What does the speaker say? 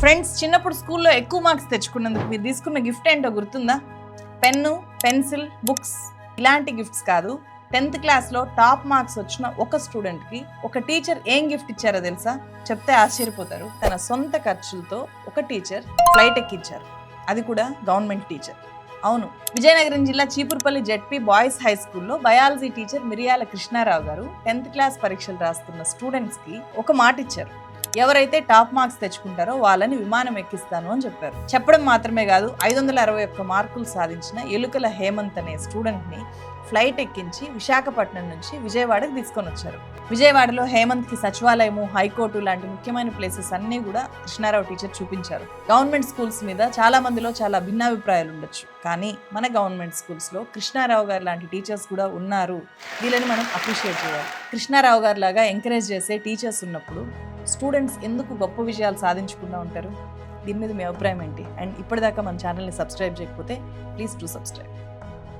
Friends, చిన్నప్పుడు స్కూల్లో ఎక్కువ మార్క్స్ తెచ్చుకున్నందుకు మీరు తీసుకున్న గిఫ్ట్ ఏంటో గుర్తుందా? Pen, pencil, books. ఇలాంటి గిఫ్ట్స్ కాదు. 10th క్లాస్లో టాప్ మార్క్స్ వచ్చిన ఒక స్టూడెంట్కి ఒక టీచర్ ఏం గిఫ్ట్ ఇచ్చారో తెలుసా? చెప్తే ఆశ్చర్యపోతారు. తన సొంత ఖర్చులతో ఒక టీచర్ ఫ్లైట్ ఎక్కించారు. అది కూడా గవర్నమెంట్ టీచర్. అవును, విజయనగరం జిల్లా చీపురుపల్లి జెడ్పీ బాయ్స్ హై స్కూల్లో బయాలజీ టీచర్ మిరియాల కృష్ణారావు గారు 10th క్లాస్ పరీక్షలు రాస్తున్న స్టూడెంట్స్కి ఒక మాట ఇచ్చారు. ఎవరైతే టాప్ మార్క్స్ తెచ్చుకుంటారో వాళ్ళని విమానం ఎక్కిస్తాను అని చెప్పారు. చెప్పడం మాత్రమే కాదు, 561 మార్కులు సాధించిన ఎలుకల హేమంత్ అనే స్టూడెంట్ని ఫ్లైట్ ఎక్కించి విశాఖపట్నం నుంచి విజయవాడకి తీసుకొని వచ్చారు. విజయవాడలో హేమంత్కి సచివాలయము, హైకోర్టు లాంటి ముఖ్యమైన ప్లేసెస్ అన్నీ కూడా కృష్ణారావు టీచర్ చూపించారు. గవర్నమెంట్ స్కూల్స్ మీద చాలా మందిలో చాలా భిన్నాభిప్రాయాలు ఉండొచ్చు, కానీ మన గవర్నమెంట్ స్కూల్స్లో కృష్ణారావు గారు లాంటి టీచర్స్ కూడా ఉన్నారు. వీళ్ళని మనం అప్రిషియేట్ చేయాలి. కృష్ణారావు గారు లాగా ఎంకరేజ్ చేసే టీచర్స్ ఉన్నప్పుడు స్టూడెంట్స్ ఎందుకు గొప్ప విజయాలు సాధించకుండా ఉంటారు? దీని మీద మీ అభిప్రాయం ఏంటి? అండ్ ఇప్పటిదాకా మన ఛానల్ని సబ్స్క్రైబ్ చేయకపోతే ప్లీజ్ డూ సబ్స్క్రైబ్.